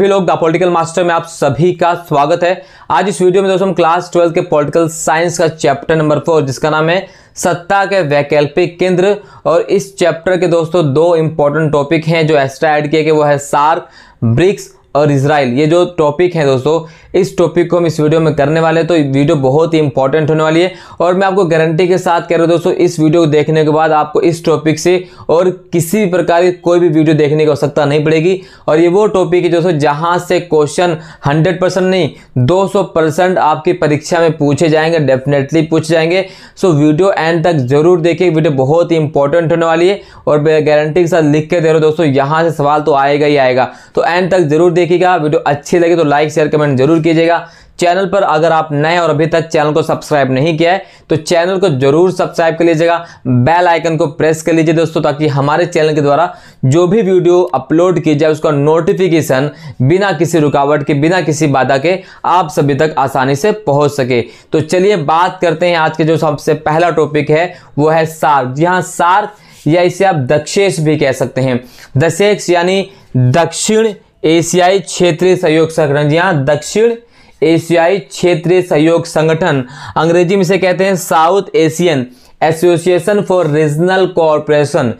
सभी लोग the political master में आप सभी का स्वागत है। आज इस वीडियो में दोस्तों हम क्लास 12 के पॉलिटिकल साइंस का चैप्टर नंबर 4 जिसका नाम है सत्ता के वैकल्पिक केंद्र, और इस चैप्टर के दोस्तों दो इंपॉर्टेंट टॉपिक हैं जो एक्स्ट्रा ऐड किए गए, वो है सार्क, ब्रिक्स और इजराइल। ये जो टॉपिक है दोस्तों, इस टॉपिक को हम इस वीडियो में करने वाले हैं, तो वीडियो बहुत ही इंपॉर्टेंट होने वाली है। और मैं आपको गारंटी के साथ कह रहा हूं दोस्तों, इस वीडियो को देखने के बाद आपको इस टॉपिक से और किसी भी प्रकार की कोई भी वीडियो देखने की आवश्यकता नहीं पड़ेगी। और ये वो टॉपिक है दोस्तों जहां से क्वेश्चन 100% नहीं 200% आपकी परीक्षा में पूछे जाएंगे, डेफिनेटली पूछे जाएंगे। सो वीडियो एंड तक जरूर देखिए, वीडियो बहुत ही इंपॉर्टेंट होने वाली है और गारंटी के साथ लिख के दे रहा हूं दोस्तों, यहां से सवाल तो आएगा ही आएगा। तो एंड तक जरूर देखिएगा। वीडियो अच्छी लगे तो लाइक शेयर कमेंट जरूर कीजिएगा। चैनल पर अगर आप नए और अभी तक चैनल को सब्सक्राइब नहीं किया है तो चैनल को जरूर सब्सक्राइब कर लीजिएगा, बेल आइकन को प्रेस कर लीजिए दोस्तों, ताकि हमारे चैनल के द्वारा जो भी वीडियो अपलोड की जाए उसका नोटिफिकेशन बिना किसी रुकावट के, बिना किसी बाधा के आप सभी तक आसानी से पहुंच सके। तो चलिए बात करते हैं आज के जो सबसे पहला टॉपिक है वो है सार्क। जी हाँ, सार्क या इसे आप दक्षेश भी कह सकते हैं। दक्षेश यानी दक्षिण एशियाई क्षेत्रीय सहयोग संगठन। जी हाँ, दक्षिण एशियाई क्षेत्रीय सहयोग संगठन, अंग्रेजी में से कहते हैं south Asian association for regional cooperation.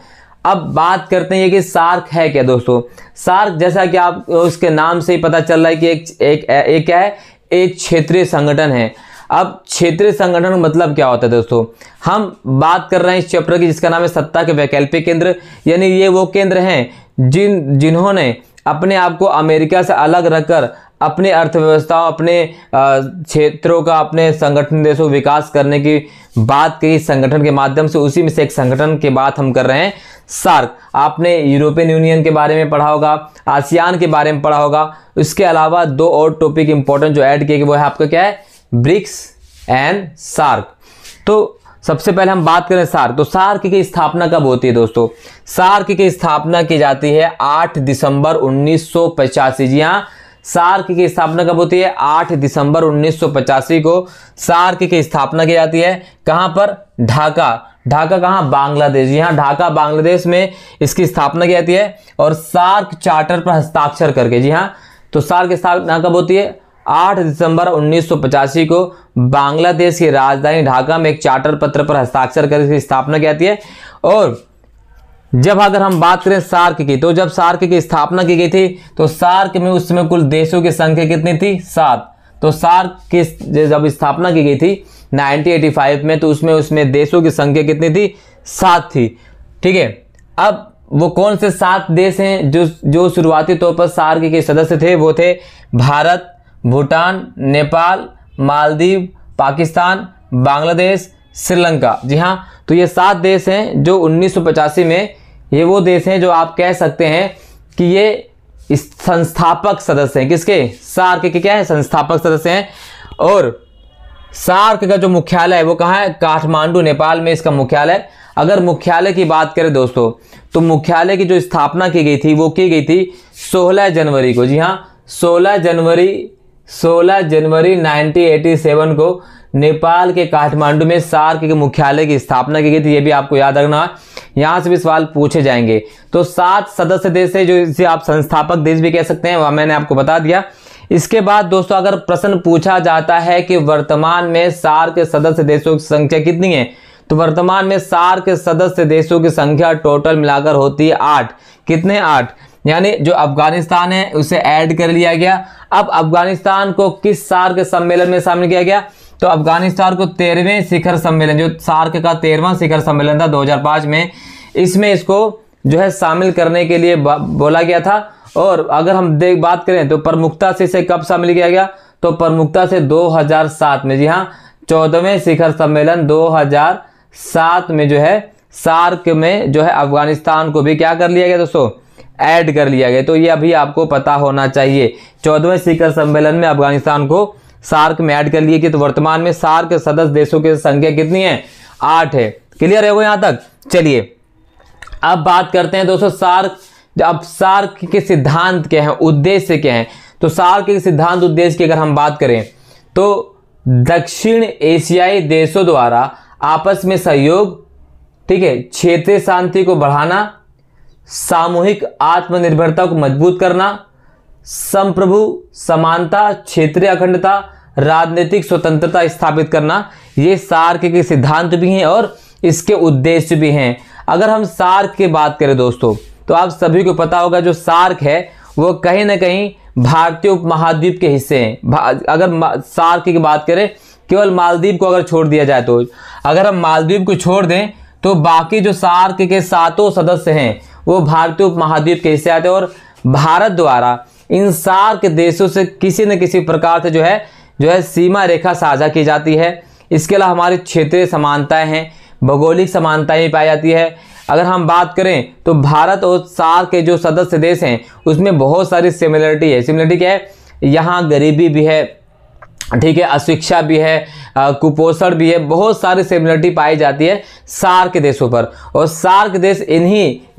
अब बात करते हैं कि सार्क है क्या दोस्तों। सार्क जैसा कि आप उसके नाम से ही पता चल रहा है कि एक क्या है, एक क्षेत्रीय संगठन है। अब क्षेत्रीय संगठन का मतलब क्या होता है दोस्तों, हम बात कर रहे हैं इस चैप्टर की जिसका नाम है सत्ता के वैकल्पिक केंद्र। यानी ये वो केंद्र हैं जिन्होंने अपने आप को अमेरिका से अलग रखकर अपने अर्थव्यवस्थाओं, अपने क्षेत्रों का, अपने संगठन देशों विकास करने की बात कही संगठन के माध्यम से। उसी में से एक संगठन की बात हम कर रहे हैं, सार्क। आपने यूरोपियन यूनियन के बारे में पढ़ा होगा, आसियान के बारे में पढ़ा होगा। उसके अलावा दो और टॉपिक इंपॉर्टेंट जो ऐड किए गए वो है आपका क्या है, ब्रिक्स एंड सार्क। तो सबसे पहले हम बात करें सार्क। तो सार्क की स्थापना कब होती है दोस्तों? सार्क की स्थापना की जाती है 8 दिसंबर 1985। जी हाँ, सार्क की स्थापना कब होती है? 8 दिसंबर 1985 को सार्क की स्थापना की जाती है। कहां पर? ढाका। ढाका कहां? बांग्लादेश। यहाँ ढाका बांग्लादेश में इसकी स्थापना की जाती है और सार्क चार्टर पर हस्ताक्षर करके। जी हाँ, तो सार्क की स्थापना कब होती है? 8 दिसंबर 1985 को बांग्लादेश की राजधानी ढाका में एक चार्टर पत्र पर हस्ताक्षर कर इसकी स्थापना की जाती है। और जब अगर हम बात करें सार्क की, तो जब सार्क की स्थापना की गई थी तो सार्क में उस समय कुल देशों की संख्या कितनी थी? 7। तो सार्क की जब स्थापना की गई थी 1985 में, तो उसमें देशों की संख्या कितनी थी? 7 थी। ठीक है, अब वो कौन से 7 देश हैं जो शुरुआती तौर पर सार्क के सदस्य थे? वो थे भारत, भूटान, नेपाल, मालदीव, पाकिस्तान, बांग्लादेश, श्रीलंका। जी हाँ, तो ये 7 देश हैं जो 1985 में, ये वो देश हैं जो आप कह सकते हैं कि ये संस्थापक सदस्य हैं। किसके? सार्क के क्या है? संस्थापक सदस्य हैं। और सार्क का जो मुख्यालय है वो कहाँ है? काठमांडू, नेपाल में इसका मुख्यालय है। अगर मुख्यालय की बात करें दोस्तों, तो मुख्यालय की जो स्थापना की गई थी वो की गई थी 16 जनवरी को। जी हाँ, 16 जनवरी 1987 को नेपाल के काठमांडू में सार्क के मुख्यालय की स्थापना की गई थी। ये भी आपको याद रखना, यहां से भी सवाल पूछे जाएंगे। तो 7 सदस्य देश है जो इसे आप संस्थापक देश भी कह सकते हैं, वह मैंने आपको बता दिया। इसके बाद दोस्तों अगर प्रश्न पूछा जाता है कि वर्तमान में सार्क के सदस्य देशों की संख्या कितनी है, तो वर्तमान में सार्क के सदस्य देशों की संख्या टोटल मिलाकर होती है 8। कितने? 8। यानी जो अफगानिस्तान है उसे ऐड कर लिया गया। अब अफगानिस्तान को किस सार्क सम्मेलन में शामिल किया गया? तो अफगानिस्तान को 13वें शिखर सम्मेलन, जो सार्क का 13वां शिखर सम्मेलन था 2005 में, इसमें इसको जो है शामिल करने के लिए बोला गया था। और अगर हम बात करें तो प्रमुखता से इसे कब शामिल किया गया? तो प्रमुखता से 2007 में। जी हाँ, 14वें शिखर सम्मेलन 2007 में जो है सार्क में जो है अफगानिस्तान को भी क्या कर लिया गया दोस्तों? ऐड कर लिया गया। तो ये अभी आपको पता होना चाहिए, 14वें शिखर सम्मेलन में अफगानिस्तान को सार्क में ऐड कर लिया गया। तो वर्तमान में सार्क सदस्य देशों की संख्या कितनी है? 8 है। क्लियर है वो यहां तक? चलिए अब बात करते हैं दोस्तों सार्क। अब सार्क के सिद्धांत क्या है, उद्देश्य क्या है? तो सार्क के सिद्धांत उद्देश्य की अगर हम बात करें तो दक्षिण एशियाई देशों द्वारा आपस में सहयोग, ठीक है, क्षेत्रीय शांति को बढ़ाना, सामूहिक आत्मनिर्भरता को मजबूत करना, संप्रभु, समानता, क्षेत्रीय अखंडता, राजनीतिक स्वतंत्रता स्थापित करना, ये सार्क के सिद्धांत भी हैं और इसके उद्देश्य भी हैं। अगर हम सार्क की बात करें दोस्तों, तो आप सभी को पता होगा जो सार्क है वो कहीं ना कहीं भारतीय उपमहाद्वीप के हिस्से हैं। अगर सार्क की बात करें, केवल मालदीव को अगर छोड़ दिया जाए, तो अगर हम मालदीव को छोड़ दें तो बाकी जो सार्क के 7 सदस्य हैं वो भारतीय उपमहाद्वीप के हिस्से आते हैं और भारत द्वारा इन सार्क देशों से किसी न किसी प्रकार से जो है सीमा रेखा साझा की जाती है। इसके अलावा हमारी क्षेत्रीय समानताएं हैं, भौगोलिक समानताएं भी पाई जाती है। अगर हम बात करें तो भारत और सार्क के जो सदस्य देश हैं उसमें बहुत सारी सिमिलरिटी है। सिमिलरिटी क्या है? यहाँ गरीबी भी है, ठीक है, अशिक्षा भी है, कुपोषण भी है, बहुत सारी सिमिलरिटी पाई जाती है सार्क देशों पर। और सार्क देश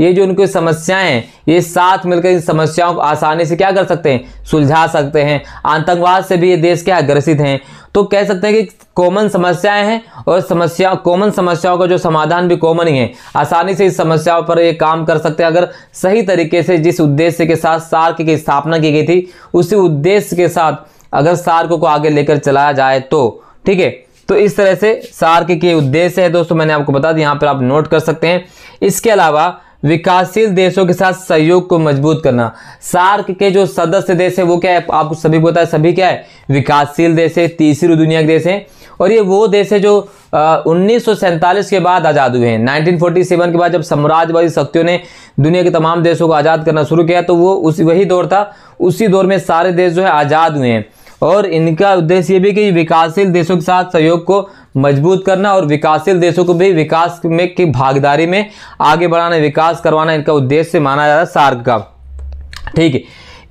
ये जो उनकी समस्याएं हैं, ये साथ मिलकर इन समस्याओं को आसानी से क्या कर सकते हैं? सुलझा सकते हैं। आतंकवाद से भी ये देश क्या ग्रसित हैं, तो कह सकते हैं कि कॉमन समस्याएं हैं और कॉमन समस्याओं का जो समाधान भी कॉमन ही है। आसानी से इस समस्याओं पर ये काम कर सकते हैं अगर सही तरीके से जिस उद्देश्य के साथ सार्क की स्थापना की गई थी उसी उद्देश्य के साथ अगर सार्क को आगे लेकर चलाया जाए तो, ठीक है। तो इस तरह से सार्क के उद्देश्य है दोस्तों, मैंने आपको बता दिया, यहाँ पर आप नोट कर सकते हैं। इसके अलावा विकासशील देशों के साथ सहयोग को मजबूत करना। सार्क के जो सदस्य देश है वो क्या है? आपको सभी को पता है, सभी क्या है? विकासशील देश है, तीसरी दुनिया के देश हैं। और ये वो देश है जो 1947 के बाद आज़ाद हुए हैं। 1947 के बाद जब साम्राज्यवादी शक्तियों ने दुनिया के तमाम देशों को आज़ाद करना शुरू किया तो वो वही दौर था। उसी दौर में सारे देश जो है आज़ाद हुए हैं और इनका उद्देश्य ये भी कि विकासशील देशों के साथ सहयोग को मजबूत करना और विकासशील देशों को भी विकास में की भागीदारी में आगे बढ़ाना, विकास करवाना इनका उद्देश्य माना जा रहा है सार्क का, ठीक है।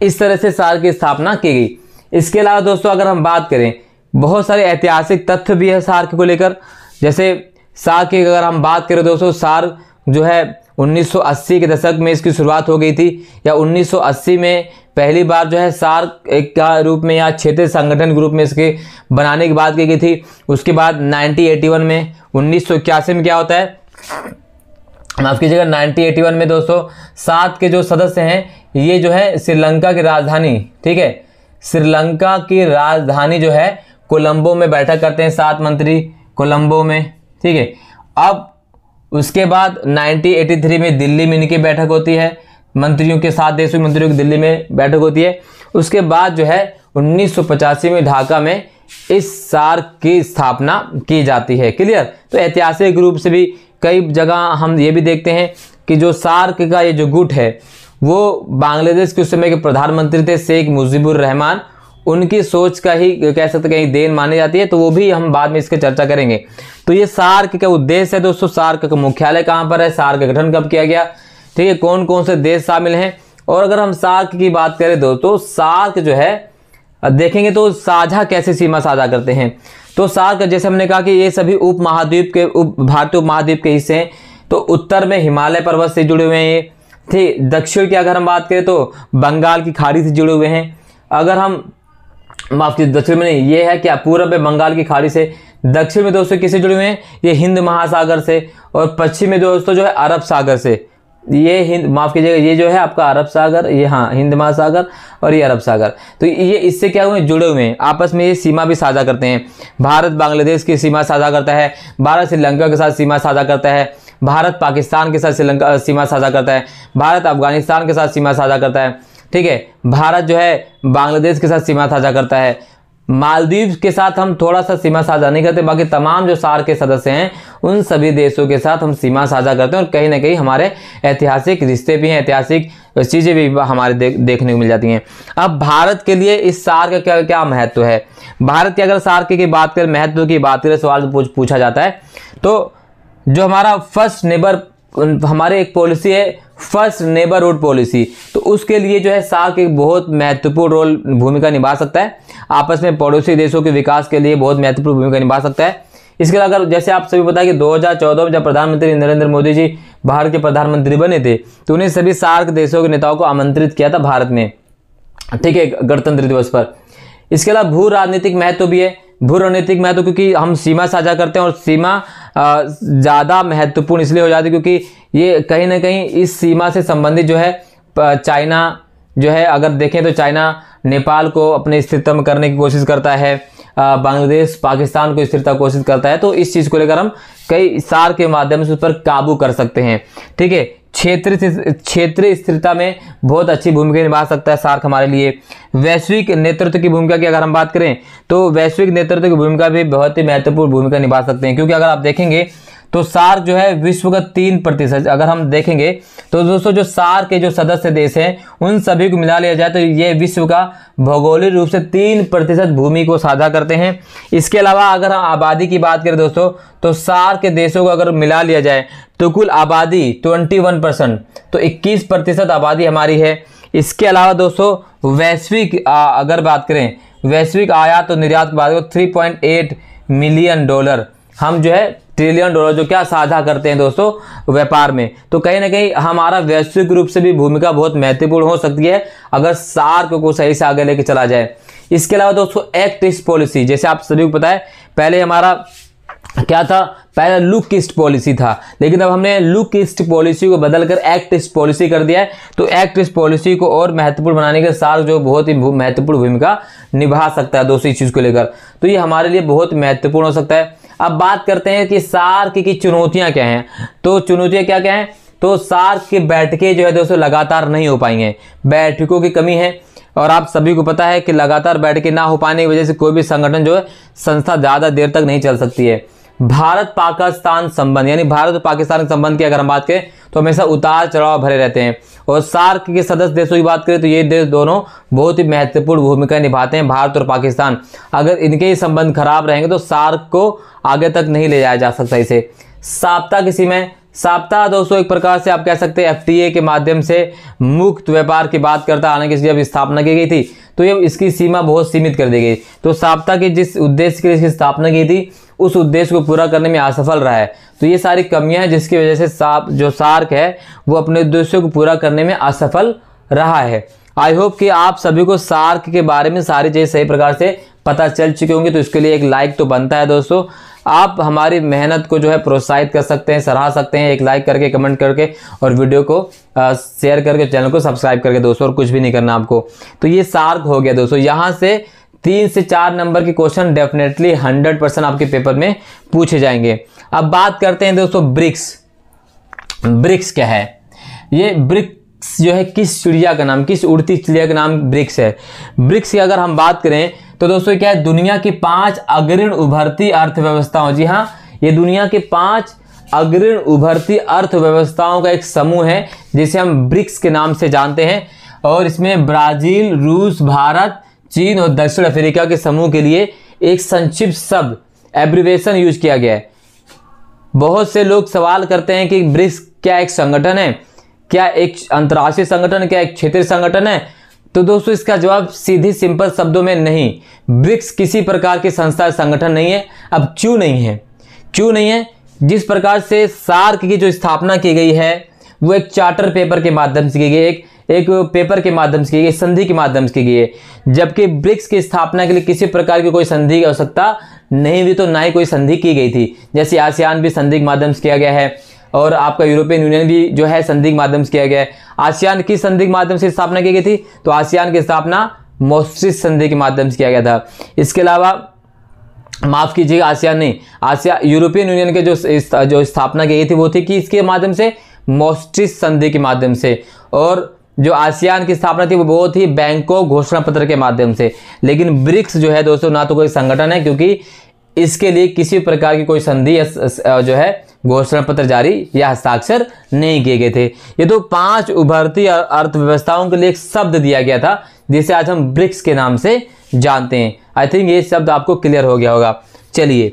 इस तरह से सार्क की स्थापना की गई। इसके अलावा दोस्तों अगर हम बात करें, बहुत सारे ऐतिहासिक तथ्य भी है सार्क को लेकर। जैसे सार्क की अगर हम बात करें दोस्तों, सार्क जो है 1980 के दशक में इसकी शुरुआत हो गई थी, या 1980 में पहली बार जो है सार्क एक का रूप में या क्षेत्रीय संगठन के रूप में इसके बनाने की बात की गई थी। उसके बाद 1981 में 1981 में क्या होता है, माफ कीजिएगा, 1981 में दोस्तों सार्क के जो सदस्य हैं ये जो है श्रीलंका की राजधानी, ठीक है, श्रीलंका की राजधानी जो है कोलंबो में बैठक करते हैं 7 मंत्री कोलंबो में, ठीक है। अब उसके बाद 1983 में दिल्ली में इनकी बैठक होती है, मंत्रियों के 7 देशों के मंत्रियों की दिल्ली में बैठक होती है। उसके बाद जो है 1985 में ढाका में इस सार्क की स्थापना की जाती है। क्लियर? तो ऐतिहासिक रूप से भी कई जगह हम ये भी देखते हैं कि जो सार्क का ये जो गुट है वो बांग्लादेश के उस समय के प्रधानमंत्री थे शेख मुजीबुर रहमान, उनकी सोच का ही कह सकते कहीं देन मानी जाती है। तो वो भी हम बाद में इसकी चर्चा करेंगे। तो ये सार्क का उद्देश्य है दोस्तों, सार्क का मुख्यालय कहाँ पर है, सार्क का गठन कब किया गया, ठीक है, कौन कौन से देश शामिल हैं। और अगर हम सार्क की बात करें दोस्तों, सार्क जो है देखेंगे तो साझा कैसे सीमा साझा करते हैं। तो सार्क जैसे हमने कहा कि ये सभी उपमहाद्वीप के भारतीय उपमहाद्वीप के हिस्से हैं। तो उत्तर में हिमालय पर्वत से जुड़े हुए हैं ये, ठीक। दक्षिण की अगर हम बात करें तो बंगाल की खाड़ी से जुड़े हुए हैं। अगर हम माफ कीजिए, दक्षिण में नहीं, ये है क्या, पूर्व में बंगाल की खाड़ी से। दक्षिण में दोस्तों किससे जुड़े हुए हैं, ये हिंद महासागर से। और पश्चिम में दोस्तों जो है अरब सागर से। ये माफ कीजिएगा, ये जो है आपका अरब सागर, ये हाँ हिंद महासागर और ये अरब सागर। तो ये इससे क्या हुए, जुड़े हुए हैं आपस में, ये सीमा भी साझा करते हैं। भारत बांग्लादेश की सीमा साझा करता है, भारत श्रीलंका के साथ सीमा साझा करता है, भारत पाकिस्तान के साथ श्रीलंका सीमा साझा करता है, भारत अफगानिस्तान के साथ सीमा साझा करता है, ठीक है। भारत जो है बांग्लादेश के साथ सीमा साझा करता है। मालदीव के साथ हम थोड़ा सा सीमा साझा नहीं करते, बाकी तमाम जो सार्क के सदस्य हैं उन सभी देशों के साथ हम सीमा साझा करते हैं। और कहीं ना कहीं हमारे ऐतिहासिक रिश्ते भी हैं, ऐतिहासिक चीज़ें भी हमारे देखने को मिल जाती हैं। अब भारत के लिए इस सार्क का क्या महत्व है। भारत की अगर सार्क की बात करें, महत्व की बात करें, सवाल पूछा जाता है तो जो हमारा फर्स्ट नेबर, हमारे एक पॉलिसी है फर्स्ट नेबरहुड पॉलिसी, तो उसके लिए जो है सार्क एक बहुत महत्वपूर्ण रोल भूमिका निभा सकता है। आपस में पड़ोसी देशों के विकास के लिए बहुत महत्वपूर्ण भूमिका निभा सकता है। इसके अलावा अगर जैसे आप सभी पता है कि 2014 में जब प्रधानमंत्री नरेंद्र मोदी जी भारत के प्रधानमंत्री बने थे तो उन्हें सभी सार्क देशों के नेताओं को आमंत्रित किया था भारत में, ठीक है, गणतंत्र दिवस पर। इसके अलावा भू राजनीतिक महत्व भी है। भू रणनीतिक महत्व क्योंकि हम सीमा साझा करते हैं और सीमा ज़्यादा महत्वपूर्ण इसलिए हो जाती है क्योंकि ये कहीं ना कहीं इस सीमा से संबंधित जो है चाइना जो है अगर देखें तो चाइना नेपाल को अपने स्थिरता में करने की कोशिश करता है, बांग्लादेश पाकिस्तान को स्थिरता कोशिश करता है। तो इस चीज़ को लेकर हम कई सार्क के माध्यम से उस पर काबू कर सकते हैं। ठीक है, क्षेत्रीय स्थिरता में बहुत अच्छी भूमिका निभा सकता है सार्क हमारे लिए। वैश्विक नेतृत्व की भूमिका की अगर हम बात करें तो वैश्विक नेतृत्व की भूमिका भी बहुत ही महत्वपूर्ण भूमिका निभा सकते हैं, क्योंकि अगर आप देखेंगे तो सार्क जो है विश्व का 3%, अगर हम देखेंगे तो दोस्तों जो सार्क के जो सदस्य देश हैं उन सभी को मिला लिया जाए तो ये विश्व का भौगोलिक रूप से 3% भूमि को साझा करते हैं। इसके अलावा अगर हम आबादी की बात करें दोस्तों तो सार्क के देशों को अगर मिला लिया जाए तो कुल आबादी 21%, तो 21% आबादी हमारी है। इसके अलावा दोस्तों वैश्विक अगर बात करें वैश्विक आयात और निर्यात की बात करें 3.8 मिलियन डॉलर हम जो है ट्रिलियन डॉलर जो क्या साझा करते हैं दोस्तों व्यापार में। तो कहीं ना कहीं हमारा वैश्विक रूप से भी भूमिका बहुत महत्वपूर्ण हो सकती है अगर सार्क को सही से आगे लेके चला जाए। इसके अलावा दोस्तों एक्ट ईस्ट पॉलिसी, जैसे आप सभी को पता है पहले हमारा क्या था, पहले लुक ईस्ट पॉलिसी था, लेकिन अब हमने लुक ईस्ट पॉलिसी को बदलकर एक्ट ईस्ट पॉलिसी कर दिया है। तो एक्ट ईस्ट पॉलिसी को और महत्वपूर्ण बनाने के सार्क जो बहुत ही महत्वपूर्ण भूमिका निभा सकता है दोस्तों इस चीज़ को लेकर। तो ये हमारे लिए बहुत महत्वपूर्ण हो सकता है। अब बात करते हैं कि सार्क की चुनौतियां क्या हैं। तो चुनौतियां क्या क्या हैं, तो सार्क की बैठकें जो है दोस्तों लगातार नहीं हो पाएंगे, बैठकों की कमी है। और आप सभी को पता है कि लगातार बैठकें ना हो पाने की वजह से कोई भी संगठन जो है संस्था ज़्यादा देर तक नहीं चल सकती है। भारत पाकिस्तान संबंध, यानी भारत और पाकिस्तान के संबंध की अगर हम बात करें तो हमेशा उतार चढ़ाव भरे रहते हैं। और सार्क के सदस्य देशों की बात करें तो ये देश दोनों बहुत ही महत्वपूर्ण भूमिका निभाते हैं, भारत और पाकिस्तान। अगर इनके ही संबंध खराब रहेंगे तो सार्क को आगे तक नहीं ले जाया जा सकता। इसे साप्ताह की सीमाएं, साप्ताह दोस्तों एक प्रकार से आप कह सकते हैं एफटीए के माध्यम से मुक्त व्यापार की बात करता है। हालांकि जब स्थापना की गई थी तो ये इसकी सीमा बहुत सीमित कर दी गई। तो साप्ताह की जिस उद्देश्य के लिए इसकी स्थापना की थी उस उद्देश्य को पूरा करने में असफल रहा है। तो ये सारी कमियां हैं जिसकी वजह से जो सार्क है वो अपने उद्देश्यों को पूरा करने में असफल रहा है। आई होप कि आप सभी को सार्क के बारे में सारी चीज़ सही प्रकार से पता चल चुके होंगे। तो इसके लिए एक लाइक तो बनता है दोस्तों। आप हमारी मेहनत को जो है प्रोत्साहित कर सकते हैं, सराह सकते हैं एक लाइक करके, कमेंट करके और वीडियो को शेयर करके, चैनल को सब्सक्राइब करके दोस्तों, और कुछ भी नहीं करना आपको। तो ये सार्क हो गया दोस्तों। यहाँ से 3 से 4 नंबर के क्वेश्चन डेफिनेटली 100% आपके पेपर में पूछे जाएंगे। अब बात करते हैं दोस्तों ब्रिक्स। ब्रिक्स क्या है? ये ब्रिक्स जो है किस चिड़िया का नाम, किस उड़ती चिड़िया का नाम ब्रिक्स है। ब्रिक्स की अगर हम बात करें तो दोस्तों क्या है, दुनिया की 5 अग्रणी उभरती अर्थव्यवस्थाओं, जी हाँ, ये दुनिया के 5 अग्रणी उभरती अर्थव्यवस्थाओं का एक समूह है जिसे हम ब्रिक्स के नाम से जानते हैं। और इसमें ब्राजील, रूस, भारत, चीन और दक्षिण अफ्रीका के समूह के लिए एक संक्षिप्त शब्द एब्रिवेशन यूज किया गया है। बहुत से लोग सवाल करते हैं कि ब्रिक्स क्या एक संगठन है, क्या एक अंतर्राष्ट्रीय संगठन है, क्या एक क्षेत्रीय संगठन है? तो दोस्तों इसका जवाब सीधे सिंपल शब्दों में नहीं। ब्रिक्स किसी प्रकार की संस्था संगठन नहीं है। अब क्यों नहीं है? क्यों नहीं है? जिस प्रकार से सार्क की जो स्थापना की गई है वो एक चार्टर पेपर के माध्यम से की गई, एक पेपर के माध्यम से की गई, संधि के माध्यम से की गई है। जबकि ब्रिक्स की स्थापना के लिए किसी प्रकार की कोई संधि की आवश्यकता नहीं हुई, तो ना ही कोई संधि की गई थी। जैसे आसियान भी संधि के माध्यम से किया गया है और आपका यूरोपियन यूनियन भी जो है संधि के माध्यम से किया गया है। आसियान की संधि के माध्यम से स्थापना की गई थी, तो आसियान की स्थापना मोस्ट्रिच संधि के माध्यम से किया गया था। इसके अलावा माफ कीजिएगा, आसियान नहीं, यूरोपियन यूनियन के जो स्थापना की गई थी वो थी कि इसके माध्यम से मोस्ट्रिच संधि के माध्यम से। और जो आसियान की स्थापना थी वो बहुत ही बैंकॉक घोषणा पत्र के माध्यम से। लेकिन ब्रिक्स जो है दोस्तों ना तो कोई संगठन है, क्योंकि इसके लिए किसी प्रकार की कोई संधि जो है घोषणा पत्र जारी या हस्ताक्षर नहीं किए गए थे। ये तो 5 उभरती अर्थव्यवस्थाओं के लिए एक शब्द दिया गया था जिसे आज हम ब्रिक्स के नाम से जानते हैं। आई थिंक ये शब्द आपको क्लियर हो गया होगा। चलिए,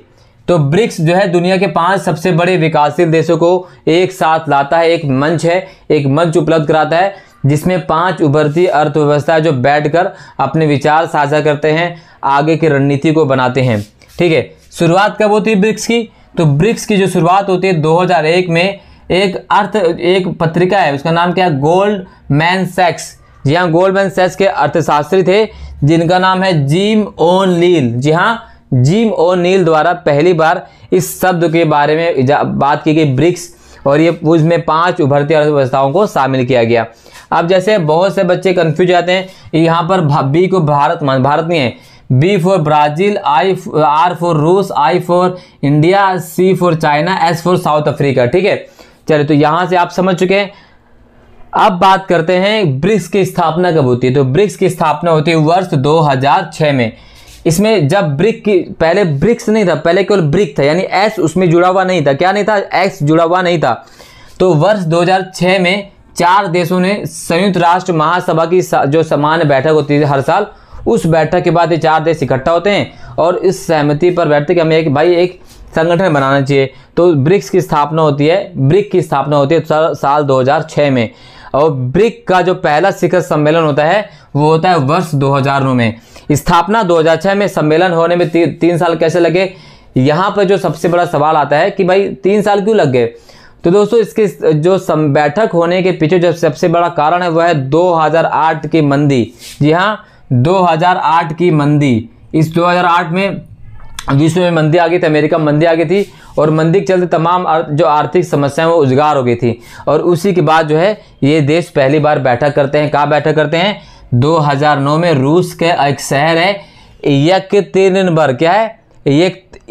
तो ब्रिक्स जो है दुनिया के 5 सबसे बड़े विकासशील देशों को एक साथ लाता है, एक मंच है, एक मंच उपलब्ध कराता है जिसमें 5 उभरती अर्थव्यवस्था जो बैठकर अपने विचार साझा करते हैं, आगे की रणनीति को बनाते हैं। ठीक है, शुरुआत कब होती है ब्रिक्स की? तो ब्रिक्स की जो शुरुआत होती है 2001 में एक पत्रिका है, उसका नाम क्या है? गोल्डमैन सैक्स। जी हाँ, गोल्डमैन सैक्स के अर्थशास्त्री थे जिनका नाम है जिम ओ'नील। जी हाँ, जिम ओ'नील द्वारा पहली बार इस शब्द के बारे में बात की गई ब्रिक्स। और ये उसमें 5 उभरती अर्थव्यवस्थाओं को शामिल किया गया। अब जैसे बहुत से बच्चे कंफ्यूज जाते हैं, यहाँ पर बी को भारत नहीं है, B for Brazil, R for रूस, I for India, C for China, S for South Africa. ठीक है, चलिए तो यहां से आप समझ चुके हैं। अब बात करते हैं ब्रिक्स की स्थापना कब होती है। तो ब्रिक्स की स्थापना होती है वर्ष 2006 में। इसमें जब पहले ब्रिक्स नहीं था, पहले केवल ब्रिक था, यानी एस उसमें जुड़ा हुआ नहीं था। क्या नहीं था? एक्स जुड़ा हुआ नहीं था। तो वर्ष 2006 में 4 देशों ने संयुक्त राष्ट्र महासभा की जो सामान्य बैठक होती है हर साल, उस बैठक के बाद ये 4 देश इकट्ठा होते हैं और इस सहमति पर बैठते कि हमें एक संगठन बनाना चाहिए। तो ब्रिक्स की स्थापना होती है, ब्रिक की स्थापना होती है साल 2006 में। और ब्रिक का जो पहला शिखर सम्मेलन होता है वो होता है वर्ष 2009 में। स्थापना 2006 में, सम्मेलन होने में 3 साल कैसे लगे? यहाँ पर जो सबसे बड़ा सवाल आता है कि भाई 3 साल क्यों लग गए? तो दोस्तों इसके जो बैठक होने के पीछे जो सबसे बड़ा कारण है वह है 2008 की मंदी। जी हाँ, 2008 की मंदी। इस 2008 में विश्व में मंदी आ गई थी, अमेरिका में मंदी आ गई थी और मंदी के चलते तमाम जो आर्थिक समस्याएं वो उजागर हो गई थी। और उसी के बाद जो है ये देश पहली बार बैठक करते हैं। कहाँ बैठक करते हैं? 2009 में रूस के एक शहर है यekaterinburg। क्या है?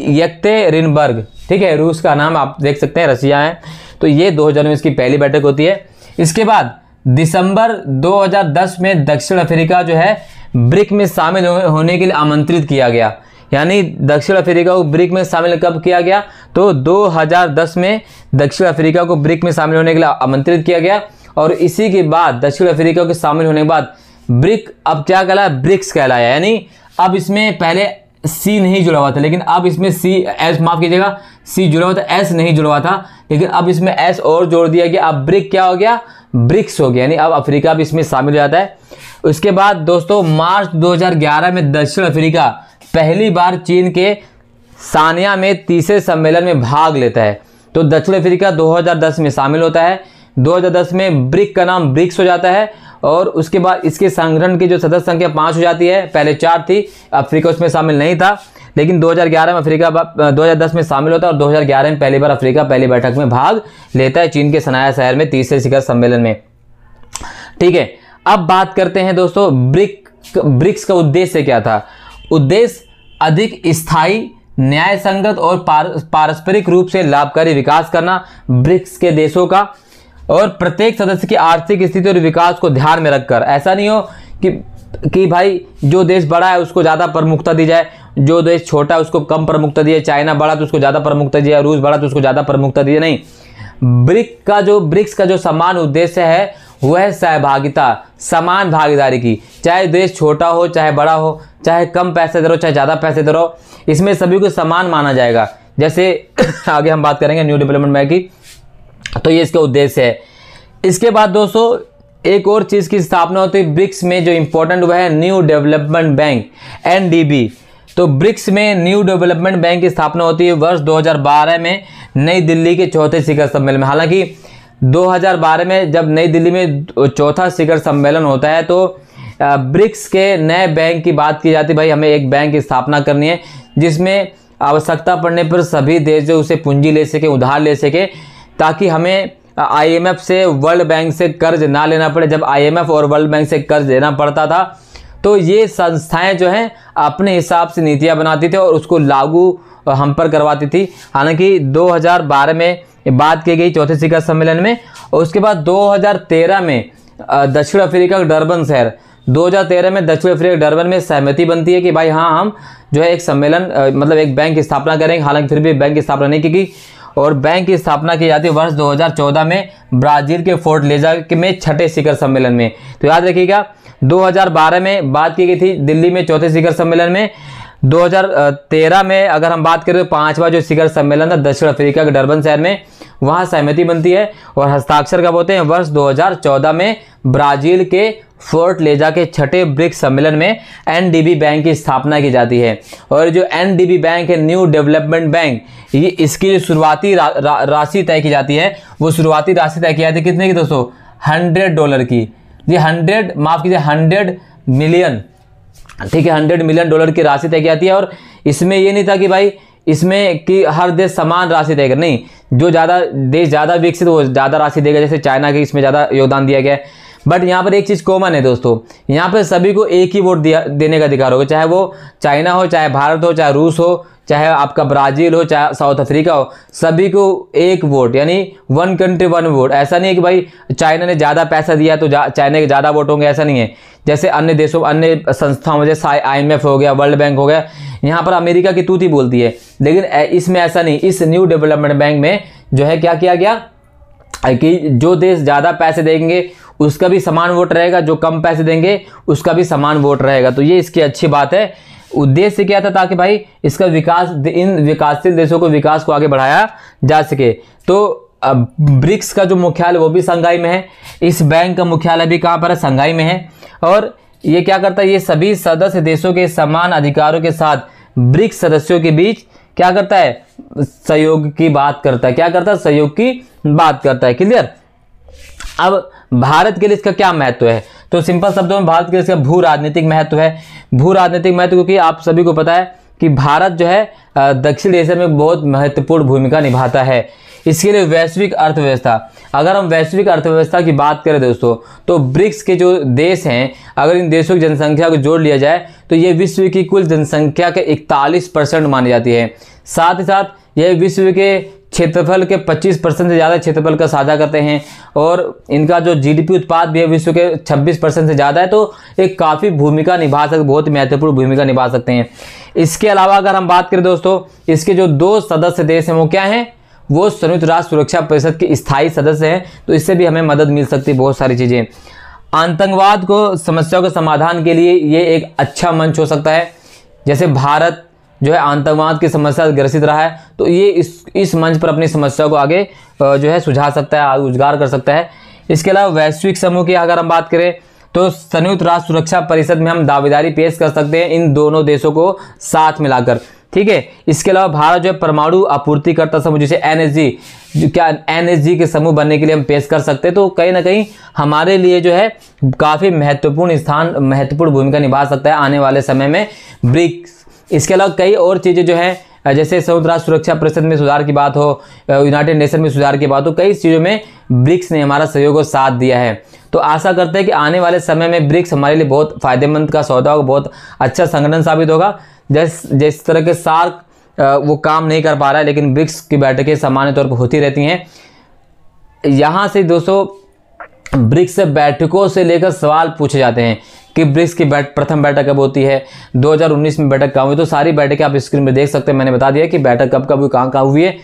यekaterinburg। ठीक है, रूस का नाम आप देख सकते हैं, रसिया है। तो ये 2009 में इसकी पहली बैठक होती है। इसके बाद दिसंबर 2010 में दक्षिण अफ्रीका जो है ब्रिक में शामिल होने के लिए आमंत्रित किया गया। यानी दक्षिण अफ्रीका को ब्रिक में शामिल कब किया गया? तो 2010 में दक्षिण अफ्रीका को ब्रिक में शामिल होने के लिए आमंत्रित किया गया। और इसी के बाद दक्षिण अफ्रीका के शामिल होने के बाद ब्रिक अब क्या कहलाया? ब्रिक्स कहलाया। यानी अब इसमें पहले सी नहीं जुड़ा हुआ था, लेकिन अब इसमें सी एस, माफ कीजिएगा, सी जुड़ा हुआ था, एस नहीं जुड़ा हुआ था, लेकिन अब इसमें एस और जोड़ दिया गया। अब ब्रिक क्या हो गया? ब्रिक्स हो गया। यानी अब अफ्रीका भी इसमें शामिल हो जाता है। उसके बाद दोस्तों मार्च 2011 में दक्षिण अफ्रीका पहली बार चीन के सानिया में तीसरे सम्मेलन में भाग लेता है। तो दक्षिण अफ्रीका 2010 में शामिल होता है। 2010 में ब्रिक का नाम ब्रिक्स हो जाता है और उसके बाद इसके संगठन की जो सदस्य संख्या 5 हो जाती है। पहले 4 थी, अफ्रीका उसमें शामिल नहीं था, लेकिन 2011 में अफ्रीका 2010 में शामिल होता है और 2011 में पहली बार अफ्रीका पहली बैठक में भाग लेता है चीन के सनाया शहर में तीसरे शिखर सम्मेलन में। ठीक है, अब बात करते हैं दोस्तों ब्रिक्स का उद्देश्य क्या था। उद्देश्य अधिक स्थायी, न्याय संगत और पारस्परिक रूप से लाभकारी विकास करना ब्रिक्स के देशों का, और प्रत्येक सदस्य की आर्थिक स्थिति और विकास को ध्यान में रखकर। ऐसा नहीं हो कि भाई जो देश बड़ा है उसको ज़्यादा प्रमुखता दी जाए, जो देश छोटा है उसको कम प्रमुखता दी जाए, चाइना बड़ा तो उसको ज़्यादा प्रमुखता दी जाए, रूस बड़ा तो उसको ज़्यादा प्रमुखता दी जाए। नहीं, ब्रिक्स का जो समान उद्देश्य है वह है सहभागिता, समान भागीदारी की। चाहे देश छोटा हो, चाहे बड़ा हो, चाहे कम पैसे दे रहो, चाहे ज़्यादा पैसे दे रहो, इसमें सभी को समान माना जाएगा। जैसे आगे हम बात करेंगे न्यू डेवलपमेंट बैंक की, तो ये इसका उद्देश्य है। इसके बाद दोस्तों एक और चीज़ की स्थापना होती है ब्रिक्स में जो इंपॉर्टेंट हुआ है न्यू डेवलपमेंट बैंक, NDB। तो ब्रिक्स में न्यू डेवलपमेंट बैंक की स्थापना होती है वर्ष 2012 में नई दिल्ली के चौथे शिखर सम्मेलन में। हालांकि 2012 में जब नई दिल्ली में चौथा शिखर सम्मेलन होता है तो ब्रिक्स के नए बैंक की बात की जाती है। भाई हमें एक बैंक की स्थापना करनी है जिसमें आवश्यकता पड़ने पर सभी देश जो उसे पूंजी ले सके, उधार ले सके, ताकि हमें IMF से, वर्ल्ड बैंक से कर्ज ना लेना पड़े। जब IMF और वर्ल्ड बैंक से कर्ज लेना पड़ता था तो ये संस्थाएं जो हैं अपने हिसाब से नीतियां बनाती थी और उसको लागू हम पर करवाती थी। हालांकि 2012 में बात की गई चौथे शिखर सम्मेलन में, और उसके बाद 2013 में दक्षिण अफ्रीका का डरबन शहर, 2013 में दक्षिण अफ्रीका डरबन में सहमति बनती है कि भाई हाँ हम जो है एक सम्मेलन मतलब एक बैंक की स्थापना करेंगे। हालांकि फिर भी बैंक की स्थापना नहीं की गई और बैंक की स्थापना की जाती है वर्ष 2014 में ब्राजील के फोर्टलेजा में छठे शिखर सम्मेलन में। तो याद रखिएगा 2012 में बात की गई थी दिल्ली में चौथे शिखर सम्मेलन में। 2013 में अगर हम बात करें तो 5वां जो शिखर सम्मेलन था दक्षिण अफ्रीका के डरबन शहर में, वहां सहमति बनती है और हस्ताक्षर कब होते हैं? वर्ष 2014 में ब्राजील के फोर्टलेजा के छठे ब्रिक्स सम्मेलन में NDB बैंक की स्थापना की जाती है। और जो NDB बैंक है न्यू डेवलपमेंट बैंक, ये इसकी जो शुरुआती राशि तय की जाती है वो शुरुआती राशि तय की जाती है कितने की दोस्तों? $100 की। ये 100 मिलियन, ठीक है, $100 मिलियन की राशि तय की जाती है। और इसमें ये नहीं था कि भाई इसमें कि हर देश समान राशि तय कर, नहीं, जो देश ज़्यादा विकसित वो ज़्यादा राशि देगा, जैसे चाइना के इसमें ज़्यादा योगदान दिया गया है। बट यहाँ पर एक चीज़ कॉमन है दोस्तों, यहाँ पर सभी को एक ही वोट देने का अधिकार होगा, चाहे वो चाइना हो, चाहे भारत हो, चाहे रूस हो, चाहे आपका ब्राज़ील हो, चाहे साउथ अफ्रीका हो, सभी को एक वोट, यानी 1 कंट्री 1 वोट। ऐसा नहीं है कि भाई चाइना ने ज़्यादा पैसा दिया तो चाइना के ज़्यादा वोट होंगे, ऐसा नहीं है। जैसे अन्य देशों, अन्य संस्थाओं, जैसे IMF हो गया, वर्ल्ड बैंक हो गया, यहाँ पर अमेरिका की तूती बोलती है, लेकिन इसमें ऐसा नहीं। इस न्यू डेवलपमेंट बैंक में जो है क्या किया गया कि जो देश ज़्यादा पैसे देंगे उसका भी समान वोट रहेगा, जो कम पैसे देंगे उसका भी समान वोट रहेगा। तो ये इसकी अच्छी बात है। उद्देश्य क्या था, ताकि भाई इसका विकास, इन विकासशील देशों को विकास को आगे बढ़ाया जा सके। तो ब्रिक्स का जो मुख्यालय वो भी शंघाई में है, इस बैंक का मुख्यालय भी कहाँ पर है, शंघाई में है। और ये क्या करता है, ये सभी सदस्य देशों के समान अधिकारों के साथ ब्रिक्स सदस्यों के बीच क्या करता है, सहयोग की बात करता है। क्या करता है, सहयोग की बात करता है। क्लियर। अब भारत के लिए इसका क्या महत्व है, तो सिंपल शब्दों में भारत के लिए इसका भू राजनीतिक महत्व है। भू राजनीतिक महत्व क्योंकि आप सभी को पता है कि भारत जो है दक्षिण एशिया में बहुत महत्वपूर्ण भूमिका निभाता है। इसके लिए वैश्विक अर्थव्यवस्था, अगर हम वैश्विक अर्थव्यवस्था की बात करें दोस्तों, तो ब्रिक्स के जो देश हैं, अगर इन देशों की जनसंख्या को जोड़ लिया जाए तो ये विश्व की कुल जनसंख्या के 41% मानी जाती है। साथ ही साथ यह विश्व के क्षेत्रफल के 25% से ज़्यादा क्षेत्रफल का साझा करते हैं, और इनका जो GDP उत्पाद भी है विश्व के 26% से ज़्यादा है। तो एक काफ़ी भूमिका निभा सकते, बहुत महत्वपूर्ण भूमिका निभा सकते हैं। इसके अलावा अगर हम बात करें दोस्तों, इसके जो 2 सदस्य देश हैं वो क्या हैं, वो संयुक्त राष्ट्र सुरक्षा परिषद के स्थायी सदस्य हैं। तो इससे भी हमें मदद मिल सकती है बहुत सारी चीज़ें। आतंकवाद को, समस्याओं के समाधान के लिए ये एक अच्छा मंच हो सकता है। जैसे भारत जो है आतंकवाद की समस्या से ग्रसित रहा है, तो ये इस मंच पर अपनी समस्या को आगे जो है सुझा सकता है, उजागर कर सकता है। इसके अलावा वैश्विक समूह की अगर हम बात करें तो संयुक्त राष्ट्र सुरक्षा परिषद में हम दावेदारी पेश कर सकते हैं इन दोनों देशों को साथ मिलाकर। ठीक है। इसके अलावा भारत जो है परमाणु आपूर्तिकर्ता समूह, जैसे NSG के समूह बनने के लिए हम पेश कर सकते हैं। तो कहीं ना कहीं हमारे लिए जो है काफ़ी महत्वपूर्ण भूमिका निभा सकता है आने वाले समय में ब्रिक्स। इसके अलावा कई और चीज़ें जो हैं, जैसे संयुक्त राष्ट्र सुरक्षा परिषद में सुधार की बात हो, यूनाइटेड नेशन में सुधार की बात हो, कई चीज़ों में ब्रिक्स ने हमारा सहयोग और साथ दिया है। तो आशा करते हैं कि आने वाले समय में ब्रिक्स हमारे लिए बहुत फायदेमंद का सौदा होगा, बहुत अच्छा संगठन साबित होगा। जिस तरह के सार्क वो काम नहीं कर पा रहा है, लेकिन ब्रिक्स की बैठकें सामान्य तौर पर होती रहती हैं। यहाँ से दोस्तों ब्रिक्स से बैठकों से लेकर सवाल पूछे जाते हैं कि ब्रिक्स की प्रथम बैठक कब होती है, 2019 में बैठक कहाँ हुई। तो सारी बैठकें आप स्क्रीन पर देख सकते हैं, मैंने बता दिया कि बैठक कब हुई, कहाँ हुई है।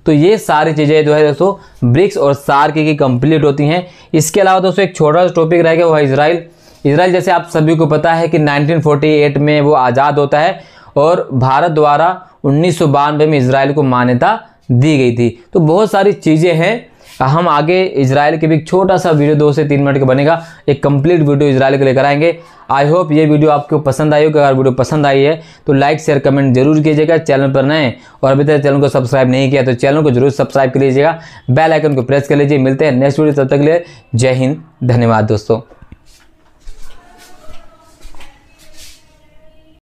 तो ये सारी चीज़ें जो है दोस्तों ब्रिक्स और सार्क की कंप्लीट होती हैं। इसके अलावा दोस्तों एक छोटा सा टॉपिक रहेगा, वो है इजराइल। जैसे आप सभी को पता है कि 1948 में वो आज़ाद होता है, और भारत द्वारा 1992 में इजराइल को मान्यता दी गई थी। तो बहुत सारी चीज़ें हैं। हम आगे इजराइल के भी एक छोटा सा वीडियो 2 से 3 मिनट का बनेगा, एक कंप्लीट वीडियो इजराइल को लेकर आएंगे। आई होप ये वीडियो आपको पसंद आई होगी। अगर वीडियो पसंद आई है तो लाइक शेयर कमेंट जरूर कीजिएगा। चैनल पर नए और अभी तक चैनल को सब्सक्राइब नहीं किया तो चैनल को जरूर सब्सक्राइब कर लीजिएगा, बेल आइकन को प्रेस कर लीजिए। मिलते हैं नेक्स्ट वीडियो, तब तक के लिए जय हिंद, धन्यवाद दोस्तों।